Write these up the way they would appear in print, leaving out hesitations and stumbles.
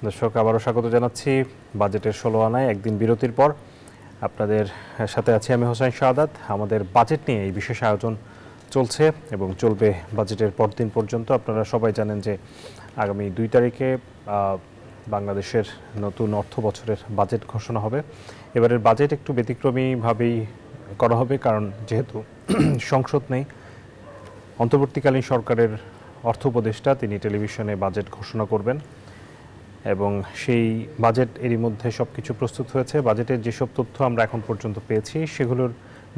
দর্শক আবারও স্বাগত জানাচ্ছি বাজেটের ১৬ আনায় একদিন বিরতির পর আপনাদের সাথে আছি আমি হোসেন শাহাদাত। আমাদের বাজেট নিয়ে এই বিশেষ আয়োজন চলছে এবং চলবে বাজেটের পরদিন পর্যন্ত। আপনারা সবাই জানেন যে আগামী ২ তারিখে বাংলাদেশের নতুন অর্থ বছরের বাজেট ঘোষণা হবে। এবারের বাজেট একটু ব্যতিক্রমীভাবেই করা হবে, কারণ যেহেতু সংসদ নেই, অন্তর্বর্তীকালীন সরকারের অর্থ উপদেষ্টা তিনি টেলিভিশনে বাজেট ঘোষণা করবেন এবং সেই বাজেট এরই মধ্যে সব কিছু প্রস্তুত হয়েছে। বাজেটের যেসব তথ্য আমরা এখন পর্যন্ত পেয়েছি সেগুলোর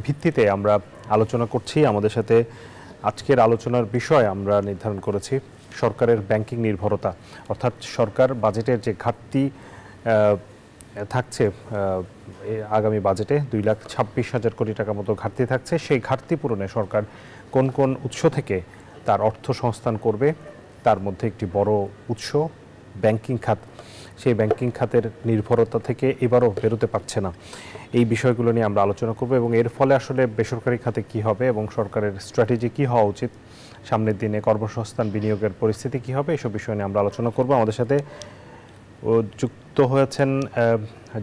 ভিত্তিতে আমরা আলোচনা করছি। আমাদের সাথে আজকের আলোচনার বিষয় আমরা নির্ধারণ করেছি সরকারের ব্যাংকিং নির্ভরতা, অর্থাৎ সরকার বাজেটের যে ঘাটতি থাকছে আগামী বাজেটে ২,২৬,০০০ কোটি টাকা মতো ঘাটতি থাকছে, সেই ঘাটতি পূরণে সরকার কোন কোন উৎস থেকে তার অর্থ সংস্থান করবে। তার মধ্যে একটি বড় উৎস ব্যাংকিং খাত। সেই ব্যাংকিং খাতের নির্ভরতা থেকে এবারও বেরোতে পারছে না। এই বিষয়গুলো নিয়ে আমরা আলোচনা করব এবং এর ফলে আসলে বেসরকারি খাতে কি হবে এবং সরকারের স্ট্র্যাটেজি কি হওয়া উচিত, সামনের দিনে কর্মসংস্থান বিনিয়োগের পরিস্থিতি কি হবে, এসব বিষয় নিয়ে আমরা আলোচনা করব। আমাদের সাথে যুক্ত হয়েছেন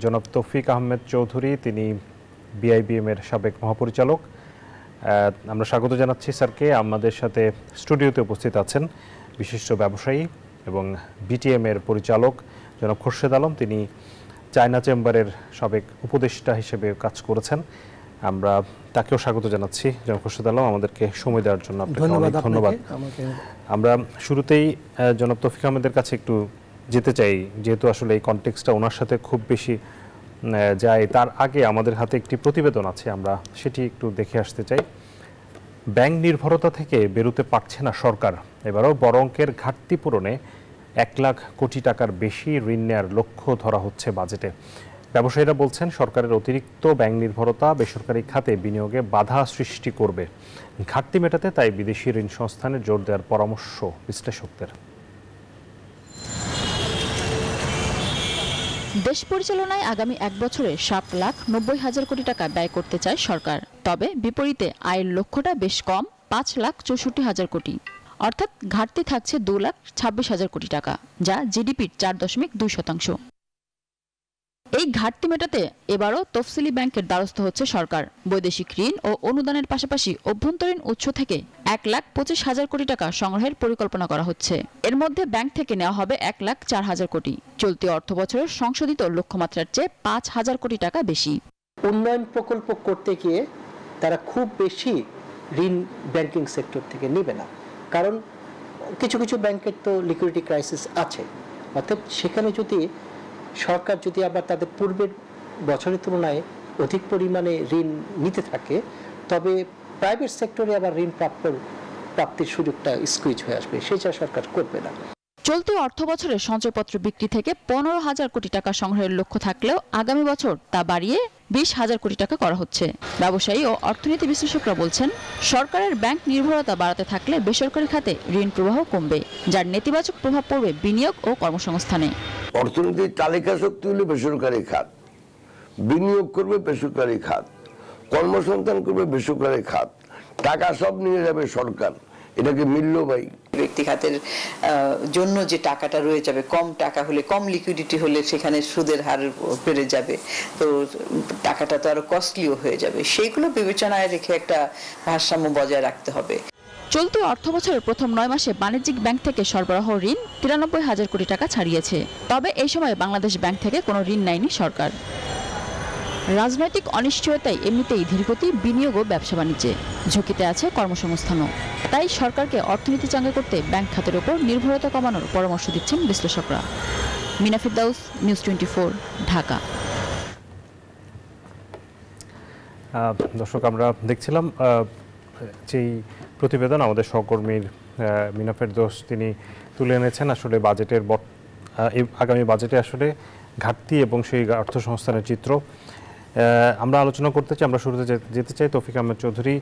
জনাব তৌফিক আহমেদ চৌধুরী, তিনি বিআইবিএম এর সাবেক মহাপরিচালক। আমরা স্বাগত জানাচ্ছি স্যারকে। আমাদের সাথে স্টুডিওতে উপস্থিত আছেন বিশিষ্ট ব্যবসায়ী এবং বিটিএম এর পরিচালক জনাব খোরশেদ আলম, তিনি চায়না চেম্বারের সাবেক উপদেষ্টা হিসেবে কাজ করেছেন। আমরা তাকেও স্বাগত জানাচ্ছি। জনাব খোরশেদ আলম, আমাদেরকে সময় দেওয়ার জন্য আপনাকে অনেক ধন্যবাদ। আমরা শুরুতেই জনাব তৌফিক আহমেদের কাছে একটু যেতে চাই, যেহেতু আসলে এই কনটেক্সটটা ওনার সাথে খুব বেশি যায়। তার আগে আমাদের হাতে একটি প্রতিবেদন আছে, আমরা সেটি একটু দেখে আসতে চাই। ব্যাংক নির্ভরতা থেকে বেরোতে পারছে না সরকার, এবারও বড় অঙ্কের ঘাটতি পূরণে ১ লাখ কোটি টাকার বেশি ঋণ নেওয়ার লক্ষ্য ধরা হচ্ছে বাজেটে। ব্যবসায়ীরা বলছেন সরকারের অতিরিক্ত ব্যাংক নির্ভরতা বেসরকারি খাতে বিনিয়োগে বাধা সৃষ্টি করবে। ঘাটতি মেটাতে তাই বিদেশি ঋণ সংস্থানে জোর দেওয়ার পরামর্শ বিশ্লেষকদের। দেশ পরিচালনায় আগামী ১ বছরে ৭,৯০,০০০ কোটি টাকা ব্যয় করতে চায় সরকার। তবে বিপরীতে আয়ের লক্ষ্যটা বেশ কম, ৫,৬৪,০০০ কোটি। অর্থাৎ ঘাটতি থাকছে ২,২৬,০০০ কোটি টাকা, যা জিডিপির ৪.২%। এই ঘাটতি মেটাতে এবারও তফসিলি ব্যাংকের দ্বারস্থ হচ্ছে সরকার। বৈদেশিক ঋণ ও অনুদানের পাশাপাশি অভ্যন্তরীণ উৎস থেকে ১,২৫,০০০ কোটি টাকা সংগ্রহের পরিকল্পনা করা হচ্ছে। এর মধ্যে ব্যাংক থেকে নেওয়া হবে ১,০৪,০০০ কোটি। চলতি অর্থ বছরের সংশোধিত লক্ষ্যমাত্রার চেয়ে ৫,০০০ কোটি টাকা বেশি। উন্নয়ন প্রকল্প করতে গিয়ে তারা খুব বেশি ঋণ ব্যাংকিং সেক্টর থেকে নেবে না, কারণ কিছু কিছু ব্যাংকের তো লিকুইডিটি ক্রাইসিস আছে। অর্থাৎ সেখানে যদি সরকার যদি আবার তাদের পূর্বের বছরের তুলনায় অধিক পরিমাণে ঋণ নিতে থাকে, তবে প্রাইভেট সেক্টরে আবার ঋণ প্রাপ্তির সুযোগটা স্কুইজ হয়ে আসবে, সেটা সরকার করবে না। চলতি অর্থ বছরের সঞ্চয়পত্র বিক্রি থেকে ১৫,০০০ কোটি টাকা সংগ্রহের লক্ষ্য থাকলেও আগামী বছর তা বাড়িয়ে ২০,০০০ কোটি টাকা করা হচ্ছে। ব্যবসায়ী ও অর্থনীতি বিশ্লেষকরা বলছেন সরকারের ব্যাংক নির্ভরতা বাড়াতে থাকলে বেসরকারি খাতে ঋণ প্রবাহ কমবে, যার নেতিবাচক প্রভাব পড়বে বিনিয়োগ ও কর্মসংস্থানে। অর্থনীতির তালিকা শক্তি হলো বেসরকারি খাত, বিনিয়োগ করবে বেসরকারি খাত, কর্মসংস্থান করবে বেসরকারি খাত, টাকা সব নিয়ে যাবে সরকার। এটাকে মিললবাই ব্যক্তি খাতের জন্য যে টাকাটা রয়ে যাবে, কম টাকা হলে, কম লিকুইডিটি হলে সেখানে সুদের হার বেড়ে যাবে, তো টাকাটা তো আরো কস্টলিও হয়ে যাবে। সেইগুলো বিবেচনায় রেখে একটা ভারসাম্য বজায় রাখতে হবে। চলতি অর্থ বছরের প্রথম ৯ মাসে বাণিজ্যিক ব্যাংক থেকে সরবরাহ ঋণ ৯৩,০০০ কোটি টাকা ছাড়িয়েছে। তবে এই সময় বাংলাদেশ ব্যাংক থেকে কোনো ঋণ নেয়নি সরকার। রাজনৈতিক অনিশ্চয়তায় এমনিতেই ধীরগতি বিনিয়োগ ও ব্যবসা বাণিজ্যে, ঝুঁকিতে আছে কর্মসংস্থানও। তাই সরকারকে অর্থনীতি চাঙ্গা করতে ব্যাংক খাতের উপর নির্ভরতা কমানোর পরামর্শ দিচ্ছেন বিশ্লেষকরা। মিনা ফিরদাউস, নিউজ 24, ঢাকা। দর্শক, আমরা দেখছিলাম যেই প্রতিবেদন আমাদের সহকর্মীর মিনা ফেরদৌস তিনি তুলে এনেছেন। আসলে বাজেটের আগামী বাজেটে আসলে ঘাটতি এবং সেই অর্থ সংস্থানের চিত্র আমরা আলোচনা করতে চাই। আমরা শুরুতে যেতে চাই তৌফিক আহমেদ চৌধুরী।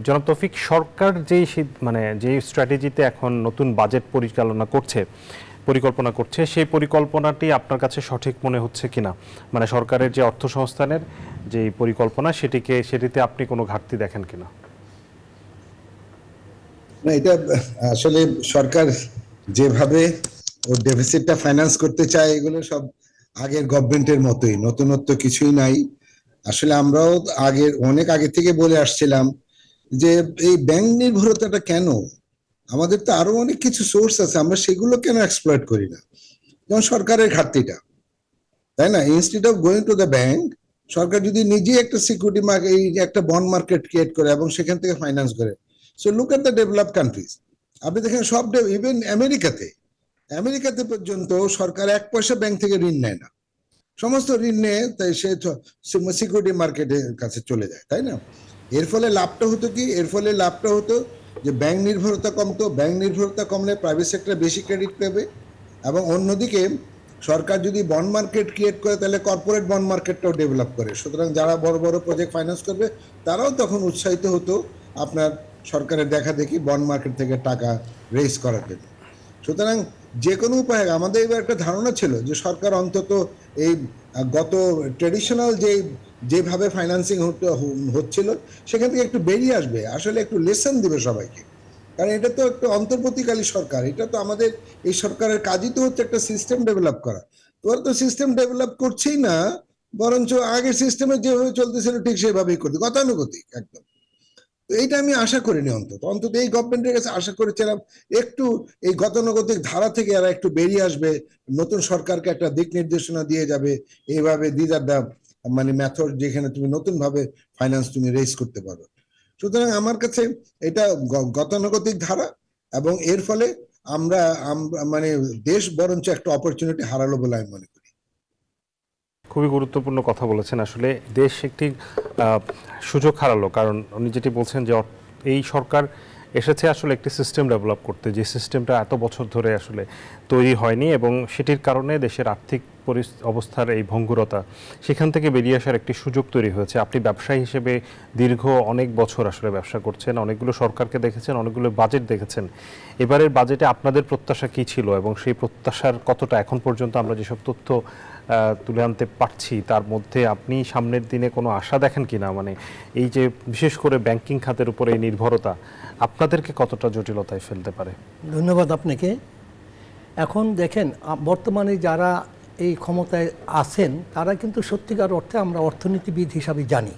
জনাব তৌফিক, সরকার যেই স্ট্র্যাটেজিতে এখন নতুন বাজেট পরিকল্পনা করছে সেই পরিকল্পনাটি আপনার কাছে সঠিক মনে হচ্ছে কিনা? মানে সরকারের যে অর্থ সংস্থানের যে পরিকল্পনা সেটিতে আপনি কোনো ঘাটতি দেখেন কিনা? না, এটা আসলে সরকার যেভাবে ও ডেফিসিটটা ফাইন্যান্স করতে চায়, এগুলো সব আগের গভর্নমেন্টের মতোই, নতুনত্ব কিছুই নাই। আসলে আমরাও অনেক আগে থেকে বলে আসছিলাম যে এই ব্যাংক নির্ভরতাটা কেন, আমাদের তো আরো অনেক কিছু সোর্স আছে, আমরা সেগুলো কেন এক্সপ্লয়েট করি না? যেমন সরকারের ঘাটতিটা, তাই না? Instead of going to the bank, সরকার যদি নিজে একটা সিকিউরিটি মার্কেট, এই একটা বন্ড মার্কেট ক্রিয়েট করে এবং সেখান থেকে ফাইন্যান্স করে। So look at the developed countries, আপনি দেখেন সব, ইভেন আমেরিকাতে পর্যন্ত সরকার 1 পয়সা ব্যাংক থেকে ঋণ নেয় না, সমস্ত ঋণ নিয়ে তাই সে সিকিউরিটি মার্কেটের কাছে চলে যায়, তাই না? এর ফলে লাভটা হতো যে ব্যাংক নির্ভরতা কমতো, ব্যাংক নির্ভরতা কমলে প্রাইভেট সেক্টর বেশি ক্রেডিট পাবে, এবং অন্যদিকে সরকার যদি বন্ড মার্কেট ক্রিয়েট করে তাহলে কর্পোরেট বন্ড মার্কেটটাও ডেভেলপ করে, সুতরাং যারা বড় বড় প্রজেক্ট ফাইন্যান্স করবে তারাও তখন উৎসাহিত হতো আপনার সরকারের দেখা দেখি বন্ড মার্কেট থেকে টাকা রেজ করার জন্য। সুতরাং যে কোনো উপায়ে আমাদের এবার একটা ধারণা ছিল যে সরকার অন্তত এই গত ট্রেডিশনাল যেভাবে ফাইন্যান্সিং হচ্ছিল সেখান থেকে একটু বেরিয়ে আসবে, আসলে একটু লেসন দিবে সবাইকে। কারণ এটা তো একটা অন্তর্বর্তীকালী সরকার, এটা তো আমাদের এই সরকারের কাজই তো হচ্ছে একটা সিস্টেম ডেভেলপ করা। তোরা তো সিস্টেম ডেভেলপ করছেই না, বরঞ্চ আগের সিস্টেমে যেভাবে চলতেছিল ঠিক সেভাবেই করতে, গতানুগতিক একদম। তো এইটা আমি আশা করিনি, অন্তত এই গভর্নমেন্টের কাছে আশা করেছিলাম একটু এই গতানুগতিক ধারা থেকে এরা একটু বেরিয়ে আসবে, নতুন সরকারকে একটা দিক নির্দেশনা দিয়ে যাবে, এইভাবে দিস আর দ্য মানে মেথড যেখানে তুমি নতুন ভাবে ফাইন্যান্স তুমি রেজ করতে পারো। সুতরাং আমার কাছে এটা গতানুগতিক ধারা, এবং এর ফলে আমরা মানে দেশ বরঞ্চ একটা অপরচুনিটি হারালো বলে আমি মনে করি। খুবই গুরুত্বপূর্ণ কথা বলেছেন। আসলে দেশ একটি সুযোগ হারালো, কারণ উনি যেটি বলছেন যে এই সরকার এসেছে আসলে একটি সিস্টেম ডেভেলপ করতে, যে সিস্টেমটা এত বছর ধরে আসলে তৈরি হয়নি, এবং সেটির কারণে দেশের আর্থিক অবস্থার এই ভঙ্গুরতা, সেখান থেকে বেরিয়ে আসার একটি সুযোগ তৈরি হয়েছে। আপনি ব্যবসায়ী হিসেবে দীর্ঘ অনেক বছর আসলে ব্যবসা করছেন, অনেকগুলো সরকারকে দেখেছেন, অনেকগুলো বাজেট দেখেছেন। এবারের বাজেটে আপনাদের প্রত্যাশা কি ছিল, এবং সেই প্রত্যাশার কতটা এখন পর্যন্ত আমরা যেসব তথ্য তুলে আনতে পারছি তার মধ্যে আপনি সামনের দিনে কোনো আশা দেখেন কিনা? মানে এই যে বিশেষ করে ব্যাংকিং খাতের উপরে এই নির্ভরতা আপনাদেরকে কতটা জটিলতায় ফেলতে পারে? ধন্যবাদ আপনাকে। এখন দেখেন, বর্তমানে যারা এই ক্ষমতায় আছেন তারা কিন্তু সত্যিকার অর্থে আমরা অর্থনীতিবিদ হিসাবে জানি,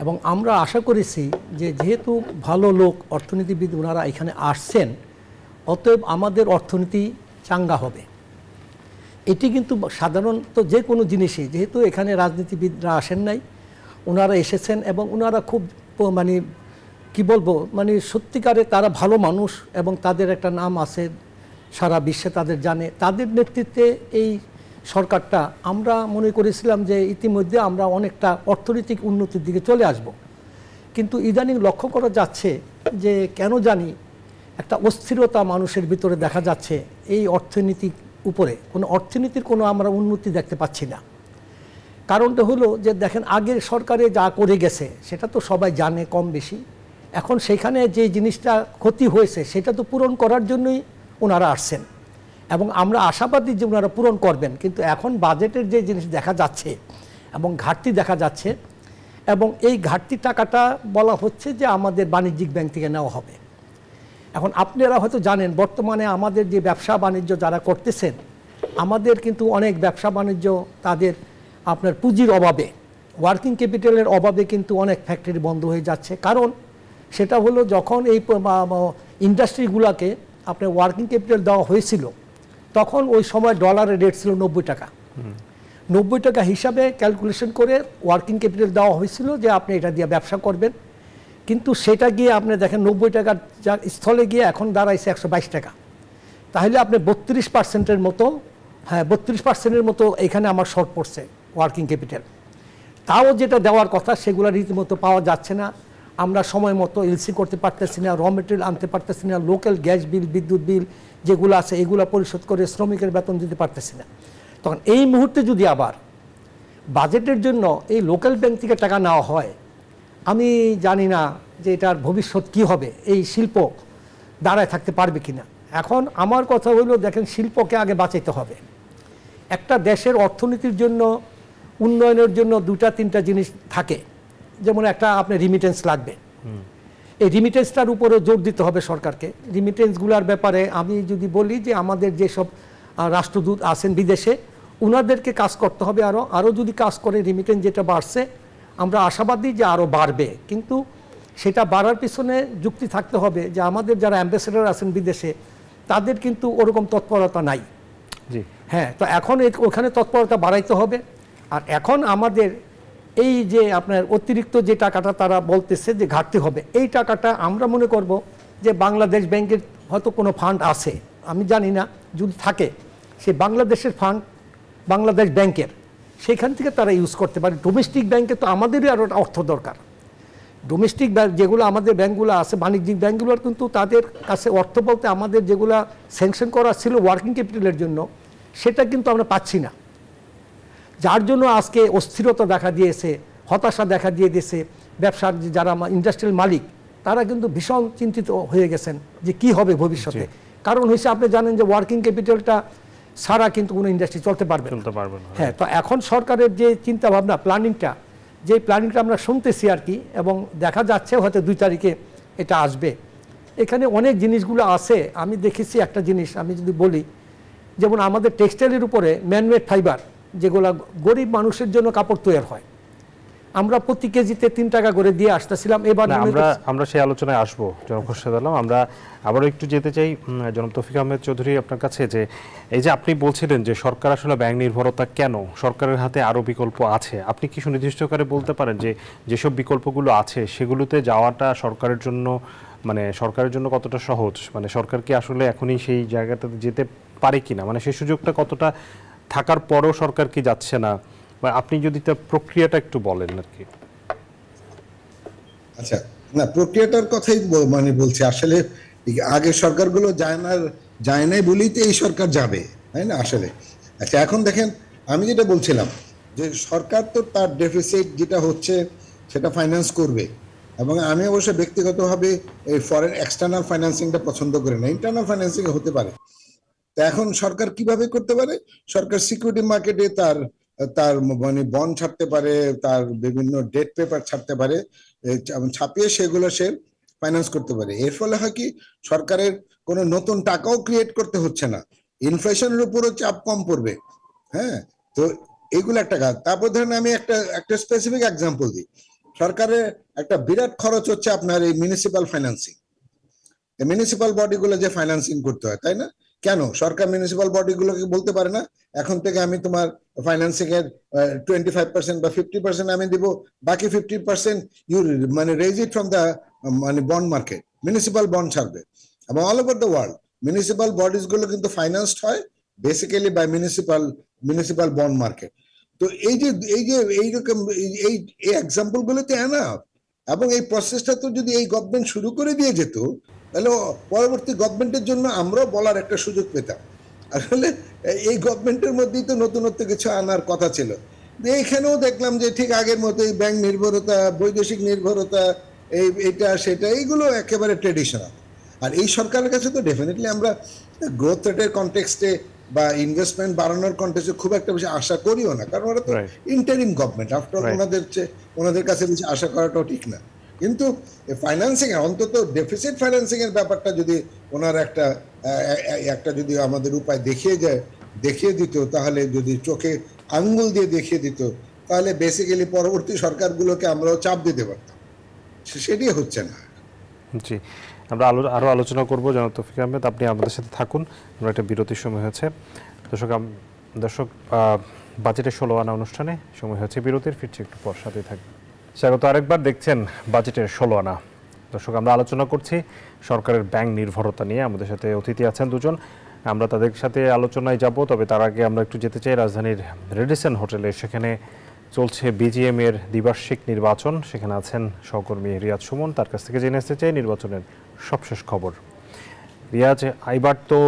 এবং আমরা আশা করেছি যে যেহেতু ভালো লোক অর্থনীতিবিদ ওনারা এখানে আসছেন, অতএব আমাদের অর্থনীতি চাঙ্গা হবে। এটি কিন্তু সাধারণত যে কোনো জিনিসই, যেহেতু এখানে রাজনীতিবিদরা আসেন নাই, ওনারা এসেছেন, এবং ওনারা খুব মানে কি বলবো, মানে সত্যিকারে তারা ভালো মানুষ, এবং তাদের একটা নাম আছে সারা বিশ্বে, তাদের জানে। তাদের নেতৃত্বে এই সরকারটা আমরা মনে করেছিলাম যে ইতিমধ্যে আমরা অনেকটা অর্থনৈতিক উন্নতির দিকে চলে আসব, কিন্তু ইদানিং লক্ষ্য করা যাচ্ছে যে কেন জানি একটা অস্থিরতা মানুষের ভিতরে দেখা যাচ্ছে। এই অর্থনীতির উপরে অর্থনীতির কোনো আমরা উন্নতি দেখতে পাচ্ছি না। কারণটা হলো যে দেখেন, আগের সরকারে যা করে গেছে সেটা তো সবাই জানে কম বেশি। এখন সেখানে যে জিনিসটা ক্ষতি হয়েছে সেটা তো পূরণ করার জন্যই ওনারা আসছেন, এবং আমরা আশাবাদী যে ওনারা পূরণ করবেন। কিন্তু এখন বাজেটের যে জিনিস দেখা যাচ্ছে এবং ঘাটতি দেখা যাচ্ছে, এবং এই ঘাটতি টাকাটা বলা হচ্ছে যে আমাদের বাণিজ্যিক ব্যাংক থেকে নেওয়া হবে। এখন আপনারা হয়তো জানেন, বর্তমানে আমাদের যে ব্যবসা বাণিজ্য যারা করতেছেন, আমাদের কিন্তু অনেক ব্যবসা বাণিজ্য তাদের আপনার পুঁজির অভাবে, ওয়ার্কিং ক্যাপিটালের অভাবে কিন্তু অনেক ফ্যাক্টরি বন্ধ হয়ে যাচ্ছে। কারণ সেটা হলো যখন এই ইন্ডাস্ট্রিগুলোকে আপনার ওয়ার্কিং ক্যাপিটাল দেওয়া হয়েছিল, তখন ওই সময় ডলারের রেট ছিল 90 টাকা। 90 টাকা হিসাবে ক্যালকুলেশন করে ওয়ার্কিং ক্যাপিটাল দেওয়া হয়েছিল যে আপনি এটা দিয়ে ব্যবসা করবেন। কিন্তু সেটা গিয়ে আপনি দেখেন 90 টাকার স্থলে গিয়ে এখন দাঁড়াইছে 122 টাকা। তাহলে আপনি 32% মতো, 32% মতো এখানে আমার শর্ট পড়ছে ওয়ার্কিং ক্যাপিটাল। তাও যেটা দেওয়ার কথা সেগুলো রীতিমতো পাওয়া যাচ্ছে না। আমরা সময় মতো এলসি করতে পারতেছি না, র মেটেরিয়াল আনতে পারতেছি না, লোকাল গ্যাস বিল, বিদ্যুৎ বিল যেগুলো আছে এগুলো পরিশোধ করে শ্রমিকের বেতন দিতে পারতেছি না। তখন এই মুহূর্তে যদি আবার বাজেটের জন্য এই লোকাল ব্যাংক থেকে টাকা নেওয়া হয়, আমি জানি না যে এটার ভবিষ্যৎ কি হবে, এই শিল্প দাঁড়ায় থাকতে পারবে কিনা। এখন আমার কথা হলো, দেখেন, শিল্পকে আগে বাঁচাইতে হবে। একটা দেশের অর্থনীতির জন্য, উন্নয়নের জন্য 2-3টা জিনিস থাকে, যেমন একটা আপনার রিমিটেন্স লাগবে। এই রিমিটেন্সটার উপরে জোর দিতে হবে সরকারকে। রিমিটেন্সগুলোর ব্যাপারে আমি যদি বলি যে আমাদের যেসব রাষ্ট্রদূত আছেন বিদেশে, ওনাদেরকে কাজ করতে হবে আরও যদি কাজ করে রিমিটেন্স যেটা বাড়ছে আমরা আশাবাদী যে আরও বাড়বে, কিন্তু সেটা বাড়ার পিছনে যুক্তি থাকতে হবে যে আমাদের যারা অ্যাম্বাসেডর আছেন বিদেশে তাদের কিন্তু ওরকম তৎপরতা নাই। জি হ্যাঁ, তো এখন ওখানে তৎপরতা বাড়াইতে হবে। আর এখন আমাদের এই যে আপনার অতিরিক্ত যে টাকাটা তারা বলতেছে যে ঘাটতি হবে, এই টাকাটা আমরা মনে করব যে বাংলাদেশ ব্যাংকের হয়তো কোনো ফান্ড আছে, আমি জানি না, যদি থাকে সে বাংলাদেশের ফান্ড বাংলাদেশ ব্যাংকের, সেখান থেকে তারা ইউজ করতে পারে। ডোমেস্টিক ব্যাংকে তো আমাদেরই আরও অর্থ দরকার। ডোমেস্টিক ব্যাংক যেগুলো আমাদের ব্যাংকগুলো আছে, বাণিজ্যিক ব্যাংকগুলোর কিন্তু তাদের কাছে অর্থ বলতে আমাদের যেগুলো স্যাংশন করা ছিল ওয়ার্কিং ক্যাপিটালের জন্য সেটা কিন্তু আমরা পাচ্ছি না, যার জন্য আজকে অস্থিরতা দেখা দিয়েছে, হতাশা দেখা দিয়ে দিয়েছে। ব্যবসার যারা ইন্ডাস্ট্রিয়াল মালিক তারা কিন্তু ভীষণ চিন্তিত হয়ে গেছেন যে কি হবে ভবিষ্যতে। কারণ হচ্ছে আপনি জানেন যে ওয়ার্কিং ক্যাপিটালটা ছাড়া কিন্তু কোনো ইন্ডাস্ট্রি চলতে পারবে না। হ্যাঁ, তো এখন সরকারের যে চিন্তা ভাবনা প্ল্যানিংটা আমরা শুনতেছি আর কি, এবং দেখা যাচ্ছে হয়তো 2 তারিখে এটা আসবে। এখানে অনেক জিনিসগুলো আছে। আমি দেখেছি একটা জিনিস আমি যদি বলি, যেমন আমাদের টেক্সটাইলের উপরে ম্যানমেড ফাইবার যেগুলো গরিব মানুষের জন্য কাপড় তৈরি হয়, আমরা প্রতি কেজিতে 3 টাকা করে দিয়ে আসতেছিলাম। এবার আমরা সেই আলোচনায় আসবো জনাব খোরশেদ আলম। আমরা আবারও একটু যেতে চাই জনাব তৌফিক আহমেদ চৌধুরী আপনার কাছে, যে এই যে আপনি বলছিলেন যে সরকার আসলে ব্যাংক নির্ভরতা কেন, সরকারের হাতে আরও বিকল্প আছে, আপনি কি সুনির্দিষ্ট করে বলতে পারেন যে যেসব বিকল্পগুলো আছে সেগুলোতে যাওয়াটা সরকারের জন্য কতটা সহজ? মানে সরকার কি আসলে এখনই সেই জায়গাটাতে যেতে পারে কিনা, মানে সেই সুযোগটা কতটা থাকার পরেও সরকার কি যাচ্ছে না? আপনি যদি তার প্রক্রিয়াটা একটু বলেন আর কি। আচ্ছা, না প্রক্রিয়াটার কথাই বলছি। আসলে আগের সরকারগুলো যায় নাই বলেই তো এই সরকার যাবে, তাই না আসলে? আচ্ছা, এখন দেখেন আমি যেটা বলছিলাম যে সরকার তো তার ডেফিসিট যেটা হচ্ছে সেটা ফাইন্যান্স করবে, এবং আমি অবশ্য ব্যক্তিগতভাবে এই ফরেন এক্সটার্নাল ফাইন্যান্সিংটা পছন্দ করি না, ইন্টারনাল ফাইন্যান্সিং হতে পারে। তো এখন সরকার কিভাবে করতে পারে? সরকার সিকিউরিটি মার্কেটে তার বন্ড ছাড়তে পারে, তার বিভিন্ন ডেট পেপার ছাড়তে পারে, ছাপিয়ে সেগুলো সে ফাইন্যান্স করতে পারে। এর ফলে হয় কি, সরকারের কোনো নতুন টাকাও ক্রিয়েট করতে হচ্ছে না, ইনফ্লেশনের উপরও চাপ কম পড়বে। হ্যাঁ, তো এইগুলো একটা কাজ। তারপর ধরেন আমি একটা স্পেসিফিক এক্সাম্পল দিই। সরকারের একটা বিরাট খরচ হচ্ছে আপনার এই মিউনিসিপাল ফাইন্যান্সিং, মিউনিসিপাল বডিগুলো যে ফাইন্যান্সিং করতে হয়, তাই না? কেন সরকার মিউনিসিপাল বডিগুলোকে বলতে পারে না এখন থেকে আমি তোমার ফাইন্যান্সিং এর 25% বা 50% আমি দিব, বাকি 50% you raise it from the bond market, municipal bond ছাড়বে। এবং all over the world municipal bodies গুলো কিন্তু ফাইন্যান্সড হয় basically by municipal bond market. তো এইরকম এই এক্সাম্পল গুলোতে এনাফ, এবং এই প্রসেসটা তো যদি এই গভর্নমেন্ট শুরু করে দিয়ে যেত তাহলে পরবর্তী গভর্নমেন্টের জন্য আমরাও বলার একটা সুযোগ পেতাম। আসলে এই গভর্নমেন্টের মধ্যেই তো নতুনত্ব কিছু আনার কথা ছিল। এইখানেও দেখলাম যে ঠিক আগের মতো এই ব্যাংক নির্ভরতা, বৈদেশিক নির্ভরতা, এইটা সেটা, এইগুলো একেবারে ট্রেডিশনাল। আর এই সরকারের কাছে তো ডেফিনেটলি আমরা গ্রোথ রেটের কনটেক্সটে বা ইনভেস্টমেন্ট বাড়ানোর কনটেক্সটে খুব একটা বেশি আশা করিও না, কারণ ওরা তো ইন্টারিম গভর্নমেন্ট, আফটার অল ওনাদের কাছে বেশি আশা করাটাও ঠিক না। কিন্তু ফাইন্যান্সিং এর অন্তত ডেফিসিট ফাইন্যান্সিং এর ব্যাপারটা যদি ওনার একটা যদি আমাদের উপায় দেখিয়ে দিত, তাহলে যদি চোখে আঙ্গুল দিয়ে দেখিয়ে দিত, তাহলে বেসিক্যালি পরবর্তী সরকারগুলোকে আমরাও চাপ দিতে পারতাম। সেটি হচ্ছে না। জি, আমরা আরো আলোচনা করবো জনাব তৌফিক আহমেদ, আপনি আমাদের সাথে থাকুন। আমরা একটা বিরতির সময় হয়েছে। দর্শক বাজেটের 16 আনা অনুষ্ঠানে সময় হচ্ছে বিরতির, ফিরছি একটু পর, সাথেই থাকবে। স্বাগত আরেকবার, দেখছেন বাজেটের 16 আনা। দর্শক, আমরা আলোচনা করছি সরকারের ব্যাংক নির্ভরতা নিয়ে। আমাদের সাথে অতিথি আছেন দুজন, আমরা তাদের সাথে আলোচনায় যাব। তবে তার আগে আমরা একটু যেতে চাই রাজধানীর রেডিসন হোটেলে। সেখানে চলছে বিজিএম এর দ্বিবার্ষিক নির্বাচন। সেখানে আছেন সহকর্মী রিয়াজ সুমন, তার কাছ থেকে জেনে আসতে চাই নির্বাচনের সবশেষ খবর। রিয়াজ, এবার তো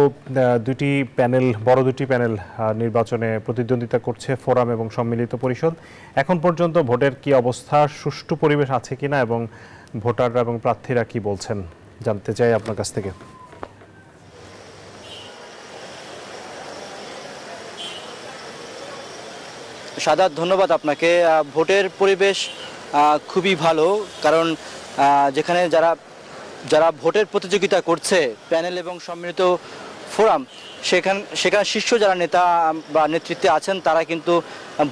বড় দুটি প্যানেল নির্বাচনে প্রতিদ্বন্দ্বিতা করছে, ফোরাম এবং সম্মিলিত পরিষদ। এখন পর্যন্ত ভোটের কি অবস্থা, সুষ্ঠু পরিবেশ আছে কিনা, এবং ভোটাররা এবং প্রার্থীরা কি বলছেন জানতে চাই আপনার কাছ থেকে। সাদাত, ধন্যবাদ আপনাকে। ভোটের পরিবেশ খুবই ভালো, কারণ যেখানে যারা ভোটের প্রতিযোগিতা করছে প্যানেল এবং সম্মিলিত ফোরাম, সেখানে শীর্ষ যারা নেতা বা নেতৃত্বে আছেন তারা কিন্তু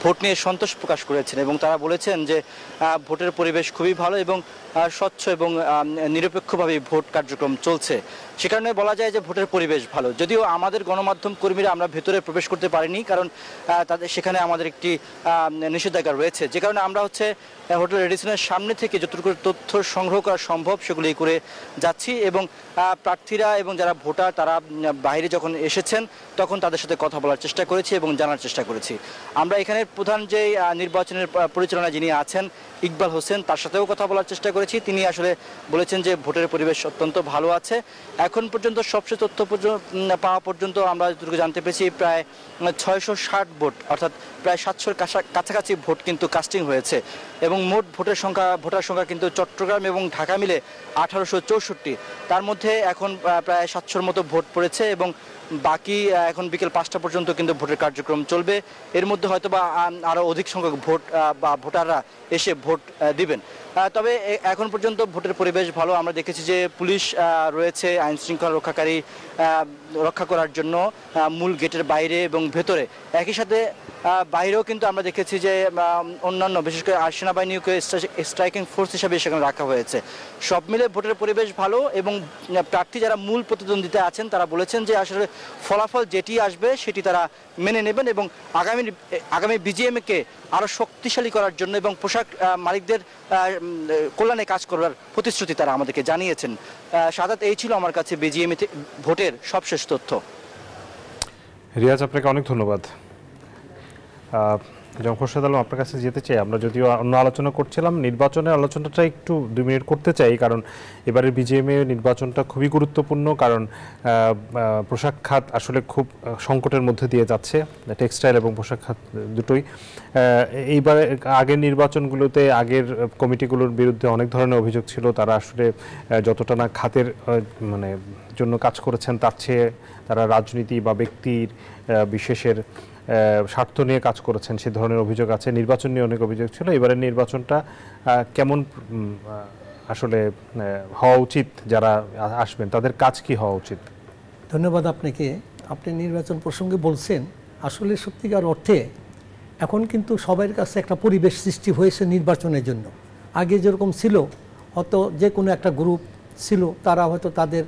ভোট নিয়ে সন্তোষ প্রকাশ করেছেন এবং তারা বলেছেন যে ভোটের পরিবেশ খুবই ভালো এবং স্বচ্ছ এবং নিরপেক্ষভাবে ভোট কার্যক্রম চলছে। সে কারণে বলা যায় যে ভোটের পরিবেশ ভালো। যদিও আমাদের গণমাধ্যম কর্মীরা আমরা ভেতরে প্রবেশ করতে পারিনি, কারণ তাদের সেখানে আমাদের একটি নিষেধাজ্ঞা রয়েছে, যে কারণে আমরা হোটেল রেডিসনের সামনে থেকে যতটুকু তথ্য সংগ্রহ করা সম্ভব সেগুলি করে যাচ্ছি এবং প্রার্থীরা এবং যারা ভোটার তারা বাইরে যখন এসেছেন তখন তাদের সাথে কথা বলার চেষ্টা করেছি এবং জানার চেষ্টা করেছি। আমরা এখানে প্রধান যে নির্বাচনের পরিচালনা যিনি আছেন ইকবাল হোসেন, তার সাথেও কথা বলার চেষ্টা করেছি। তিনি আসলে বলেছেন যে ভোটের পরিবেশ অত্যন্ত ভালো আছে। এখন পর্যন্ত সবচেয়ে তথ্য পাওয়া পর্যন্ত আমরা যতটুকু জানতে পেরেছি প্রায় 660 ভোট, অর্থাৎ প্রায় 700-র কাছাকাছি ভোট কিন্তু কাস্টিং হয়েছে এবং মোট ভোটার সংখ্যা কিন্তু চট্টগ্রাম এবং ঢাকা মিলে 1864। তার মধ্যে এখন প্রায় 700-র মতো ভোট পড়েছে এবং বাকি এখন বিকেল 5টা পর্যন্ত কিন্তু ভোটের কার্যক্রম চলবে। এর মধ্যে হয়তো বা আরও অধিক সংখ্যক ভোটাররা এসে ভোট দিবেন। তবে এখন পর্যন্ত ভোটের পরিবেশ ভালো। আমরা দেখেছি যে পুলিশ রয়েছে আইন শৃঙ্খলা রক্ষা করার জন্য মূল গেটের বাইরে এবং ভেতরে। একই সাথে বাইরেও কিন্তু আমরা দেখেছি যে অন্যান্য বিশেষ করে সেনাবাহিনীকে স্ট্রাইকিং ফোর্স হিসাবে সেখানে রাখা হয়েছে। সব মিলে ভোটের পরিবেশ ভালো এবং প্রার্থী যারা মূল প্রতিদ্বন্দ্বিতা আছেন তারা বলেছেন যে আসলে ফলাফল যেটি আসবে সেটি তারা মেনে নেবেন এবং আগামী বিজিএমকে আরও শক্তিশালী করার জন্য এবং পোশাক মালিকদের কল্যাণে কাজ করার প্রতিশ্রুতি তারা আমাদেরকে জানিয়েছেন। সাদাত, এই ছিল আমার কাছে বিজিএম ভোটের সবশেষ তথ্য। রিয়াজ, আপনাকে অনেক ধন্যবাদ। খোরশেদ আলম, আপনার কাছে যেতে চাই। আমরা যদিও অন্য আলোচনা করছিলাম, নির্বাচনের আলোচনাটা একটু 2 মিনিট করতে চাই, কারণ এবারে বিজিএমএ নির্বাচনটা খুবই গুরুত্বপূর্ণ, কারণ পোশাক খাত আসলে খুব সংকটের মধ্যে দিয়ে যাচ্ছে, টেক্সটাইল এবং পোশাক খাত দুটোই। এইবারে আগের নির্বাচনগুলোতে আগের কমিটিগুলোর বিরুদ্ধে অনেক ধরনের অভিযোগ ছিল, তারা আসলে যতটা না খাতের মানে জন্য কাজ করেছেন তার চেয়ে তারা রাজনীতি বা ব্যক্তির বিশেষের স্বার্থ নিয়ে কাজ করেছেন, সে ধরনের অভিযোগ আছে। নির্বাচন নিয়ে অনেক অভিযোগ ছিল। এবারের নির্বাচনটা কেমন আসলে হওয়া উচিত, যারা আসবেন তাদের কাজ কি হওয়া উচিত? ধন্যবাদ আপনাকে। আপনি নির্বাচন প্রসঙ্গে বলছেন, আসলে সত্যিকার অর্থে এখন কিন্তু সবার কাছে একটা পরিবেশ সৃষ্টি হয়েছে নির্বাচনের জন্য। আগে যেরকম ছিল, হয়তো যে কোনো একটা গ্রুপ ছিল, তারা হয়তো তাদের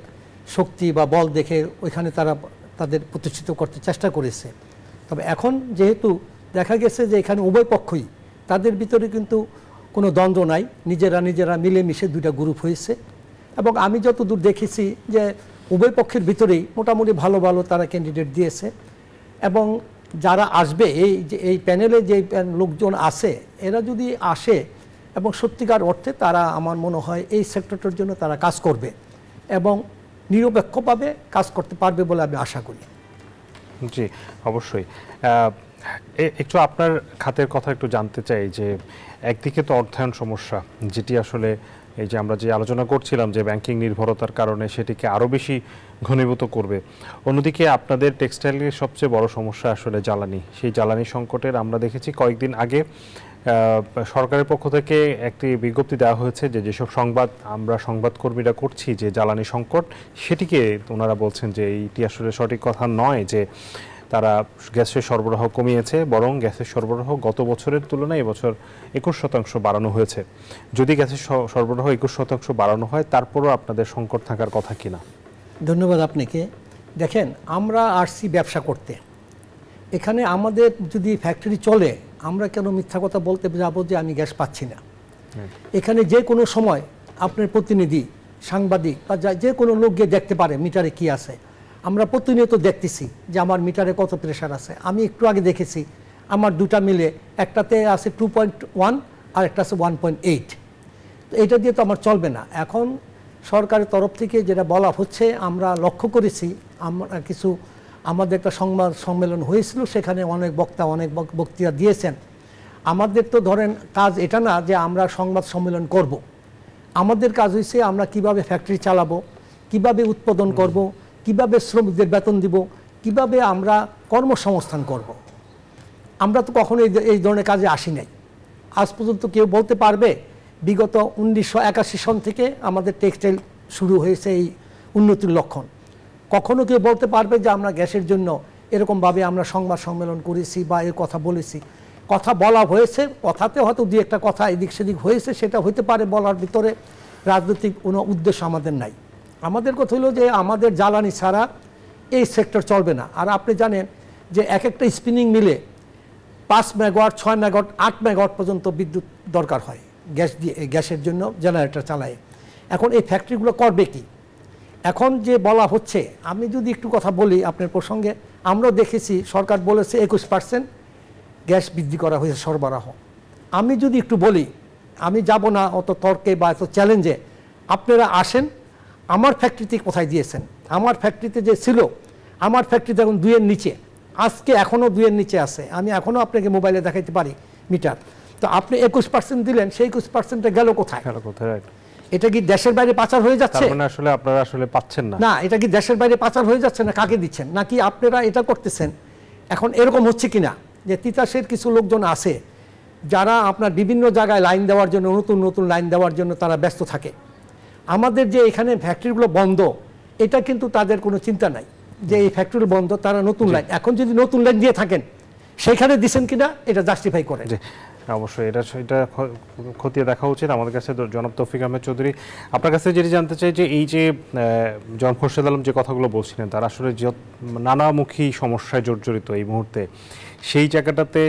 শক্তি বা বল দেখে ওইখানে তারা তাদের প্রতিষ্ঠিত করতে চেষ্টা করেছে। তবে এখন যেহেতু দেখা গেছে যে এখানে উভয় পক্ষই, তাদের ভিতরে কিন্তু কোনো দ্বন্দ্ব নাই, নিজেরা মিলেমিশে 2টা গ্রুপ হয়েছে এবং আমি যতদূর দেখেছি যে উভয় পক্ষের ভিতরেই মোটামুটি ভালো তারা ক্যান্ডিডেট দিয়েছে এবং যারা আসবে এই প্যানেলে যে লোকজন আছে এরা যদি আসে এবং সত্যিকার অর্থে তারা আমার মনে হয় এই সেক্টরটার জন্য তারা কাজ করবে এবং নিরপেক্ষভাবে কাজ করতে পারবে বলে আমি আশা করি। জি, অবশ্যই। একটু আপনার খাতের কথা একটু জানতে চাই যে একদিকে তো অর্থায়ন সমস্যা, যেটি আসলে এই যে আমরা যে আলোচনা করছিলাম যে ব্যাংকিং নির্ভরতার কারণে সেটিকে আরও বেশি ঘনীভূত করবে। অন্যদিকে আপনাদের টেক্সটাইলের সবচেয়ে বড় সমস্যা আসলে জ্বালানি। সেই জ্বালানি সংকটের আমরা দেখেছি কয়েকদিন আগে সরকারের পক্ষ থেকে একটি বিজ্ঞপ্তি দেওয়া হয়েছে যে যেসব আমরা সংবাদকর্মীরা করছি যে জ্বালানি সংকট, সেটিকে ওনারা বলছেন যে এইটি আসলে সঠিক কথা নয়, যে তারা গ্যাসের সরবরাহ কমিয়েছে, বরং গ্যাসের সরবরাহ গত বছরের তুলনায় এবছর 21% বাড়ানো হয়েছে। যদি গ্যাসের সরবরাহ 21% বাড়ানো হয়, তারপরও আপনাদের সংকট থাকার কথা কিনা? ধন্যবাদ আপনাকে। দেখেন, আমরা আসছি ব্যবসা করতে। এখানে আমাদের যদি ফ্যাক্টরি চলে, আমরা কেন মিথ্যা কথা বলতে যাব যে আমি গ্যাস পাচ্ছি না? এখানে যে কোনো সময় আপনার প্রতিনিধি, সাংবাদিক বা যে কোনো লোক গিয়ে দেখতে পারে মিটারে কি আছে। আমরা প্রতিনিয়ত দেখতেছি যে আমার মিটারে কত প্রেশার আছে। আমি একটু আগে দেখেছি আমার 2টা মিলে, একটাতে আছে 2.1 আর একটা আছে 1.8। তো এটা দিয়ে তো আমার চলবে না। এখন সরকারের তরফ থেকে যেটা বলা হচ্ছে, আমরা লক্ষ্য করেছি, আমরা আমাদের একটা সংবাদ সম্মেলন হয়েছিল, সেখানে অনেক বক্তৃতা দিয়েছেন। আমাদের তো ধরেন কাজ এটা না যে আমরা সংবাদ সম্মেলন করব। আমাদের কাজ হয়েছে আমরা কিভাবে ফ্যাক্টরি চালাবো, কিভাবে উৎপাদন করব, কিভাবে শ্রমিকদের বেতন দিব, কিভাবে আমরা কর্মসংস্থান করব। আমরা তো কখনো এই ধরনের কাজে আসি নাই। আজ পর্যন্ত কেউ বলতে পারবে বিগত 1981 সন থেকে আমাদের টেক্সটাইল শুরু হয়েছে এই উন্নতির লক্ষণ। কখনো কেউ বলতে পারবে যে আমরা গ্যাসের জন্য এরকমভাবে আমরা সংবাদ সম্মেলন করেছি বা এর কথা বলেছি? কথা বলা হয়েছে, কথাতে হয়তো দুই একটা কথা এদিক সেদিক হয়েছে, সেটা হতে পারে, বলার ভিতরে রাজনৈতিক কোনো উদ্দেশ্য আমাদের নাই। আমাদের কথা হলো যে আমাদের জ্বালানি ছাড়া এই সেক্টর চলবে না। আর আপনি জানেন যে এক একটা স্পিনিং মিলে 5 মেগাওয়াট, 6 মেগাওয়াট, 8 মেগাওয়াট পর্যন্ত বিদ্যুৎ দরকার হয় গ্যাসের জন্য জেনারেটর চালায়। এখন এই ফ্যাক্টরিগুলো করবে কি? এখন যে বলা হচ্ছে, আমি যদি একটু কথা বলি আপনার প্রসঙ্গে, আমরাও দেখেছি সরকার বলেছে 21% গ্যাস বৃদ্ধি করা হয়েছে সরবরাহ। আমি যদি একটু বলি, আমি যাব না অত তর্কে বা এত চ্যালেঞ্জে, আপনারা আসেন আমার ফ্যাক্টরিতে কোথায় দিয়েছেন। আমার ফ্যাক্টরিতে যে ছিল, আমার ফ্যাক্টরিতে এখন 2-এর নিচে, আজকে এখনও 2-এর নিচে আছে। আমি এখনও আপনাকে মোবাইলে দেখাইতে পারি মিটার। তো আপনি 21% দিলেন, সেই 21%টা গেল কোথায়? এটা কি দেশের বাইরে পাচার হয়ে যাচ্ছে? মানে আসলে আপনারা আসলে পাচ্ছেন না। না, এটা কি দেশের বাইরে পাচার হয়ে যাচ্ছে না কাকে দিচ্ছেন? নাকি আপনারা এটা করতেছেন? এখন এরকম হচ্ছে কিনা যে তিতাসের কিছু লোকজন আছে যারা আপনার বিভিন্ন জায়গায় লাইন দেওয়ার জন্য, নতুন নতুন লাইন দেওয়ার জন্য তারা ব্যস্ত থাকে। আমাদের যে এখানে ফ্যাক্টরিগুলো বন্ধ, এটা কিন্তু তাদের কোনো চিন্তা নাই যে এই ফ্যাক্টরি বন্ধ, তারা নতুন লাইন, এখন যদি নতুন লাইন দিয়ে থাকেন সেইখানে দিচ্ছেন কিনা এটা জাস্টিফাই করে। অবশ্যই এটা খতিয়ে দেখা উচিত। আমাদের কাছে জনাব তৌফিক আহমেদ চৌধুরী, আপনার কাছে যেটি জানতে চাই যে এই যে জনাব খোরশেদ আলম যে কথাগুলো বলছিলেন, তারা আসলে নানামুখী সমস্যায় জর্জরিত এই মুহূর্তে, সেই জায়গাটাতে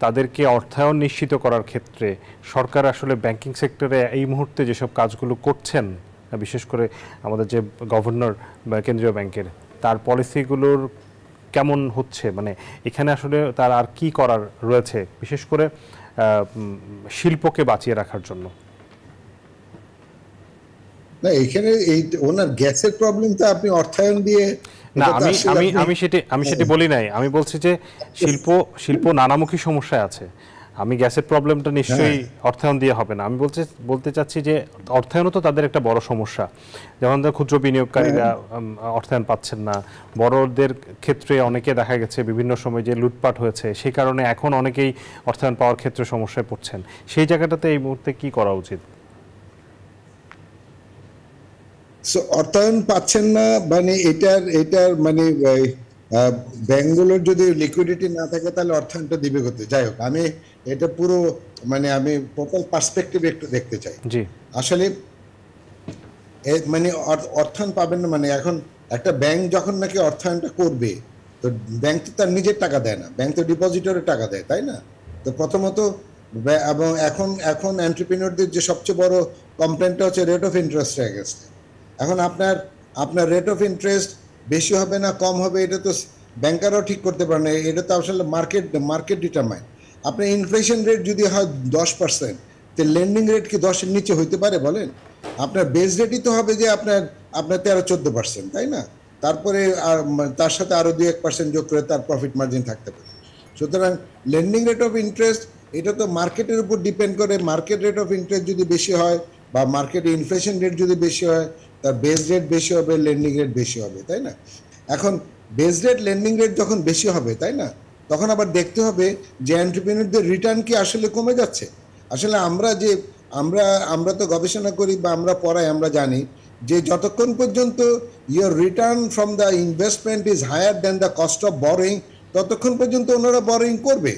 তাদেরকে অর্থায়ন নিশ্চিত করার ক্ষেত্রে সরকার আসলে ব্যাংকিং সেক্টরে এই মুহূর্তে যেসব কাজগুলো করছেন, বিশেষ করে আমাদের যে গভর্নর কেন্দ্রীয় ব্যাংকের, তার পলিসিগুলোর কেমন হচ্ছে, মানে এখানে আসলে তার আর কি করার রয়েছে, বিশেষ করে শিল্পকে বাঁচিয়ে রাখার জন্য? না, এখানে এই ওনার গ্যাসের প্রবলেমটা আপনি অর্থায়ন দিয়ে না, আমি সেটি বলি নাই। আমি বলছি যে শিল্প নানামুখী সমস্যায় আছে। আমি গ্যাসের প্রবলেমটা নিশ্চয়ই অর্থায়ন দিয়ে হবে না। আমি বলতে চাচ্ছি যে অর্থায়নও তো তাদের একটা বড় সমস্যা। যেমন ক্ষুদ্র বিনিয়োগকারীরা অর্থায়ন পাচ্ছেন না, বড়দের ক্ষেত্রে অনেকে দেখা গেছে বিভিন্ন সময় যে লুটপাট হয়েছে, সেই কারণে এখন অনেকেই অর্থায়ন পাওয়ার ক্ষেত্রে সমস্যায় পড়ছেন। সেই জায়গাটাতে এই মুহূর্তে কি করা উচিত? অর্থায়ন পাচ্ছেন না মানে এটার মানে ব্যাংকগুলোর যদি লিকুইডিটি না থাকে তাহলে অর্থায়নটা দিবে করতে। যাই হোক, আমি এটা পুরো মানে আমি টোটাল পার্সপেক্টিভ একটু দেখতে চাই। জি, আসলে মানে অর্থায়ন পাবেন না মানে এখন একটা ব্যাংক যখন নাকি অর্থায়নটা করবে, তো ব্যাংক তো তার নিজের টাকা দেয় না, ব্যাংক তো ডিপোজিটরের টাকা দেয়, তাই না? তো প্রথমত এবং এখন এন্টারপ্রেনিয়রদের যে সবচেয়ে বড় কমপ্লেনটা হচ্ছে রেট অফ ইন্টারেস্ট হয়ে গেছে। এখন আপনার রেট অফ ইন্টারেস্ট বেশি হবে না কম হবে, এটা তো ব্যাংকাররাও ঠিক করতে পারে না। এটা তো আসলে মার্কেট ডিটারমাইন। আপনার ইনফ্লেশন রেট যদি হয় 10%, তো লেন্ডিং রেট কি 10-এর নিচে হইতে পারে বলেন? আপনার বেস রেটই তো হবে যে আপনার 13-14%, তাই না? তারপরে তার সাথে আরও 2-1% যোগ করে তার প্রফিট মার্জিন থাকতে পারে। সুতরাং লেন্ডিং রেট অফ ইন্টারেস্ট এটা তো মার্কেটের উপর ডিপেন্ড করে। মার্কেট রেট অফ ইন্টারেস্ট যদি বেশি হয় বা মার্কেটে ইনফ্লেশন রেট যদি বেশি হয়, তার বেস রেট বেশি হবে, লেন্ডিং রেট বেশি হবে, তাই না? এখন বেস রেট লেন্ডিং রেট যখন বেশি হবে, তাই না, তখন আবার দেখতে হবে যে এন্টারপ্রেনিয়রদের রিটার্ন কি আসলে কমে যাচ্ছে। আসলে আমরা তো গবেষণা করি বা আমরা পড়াই, আমরা জানি যে যতক্ষণ পর্যন্ত your return from the investment is higher than the cost of borrowing, ততক্ষণ পর্যন্ত ওনারা বরোয়িং করবে।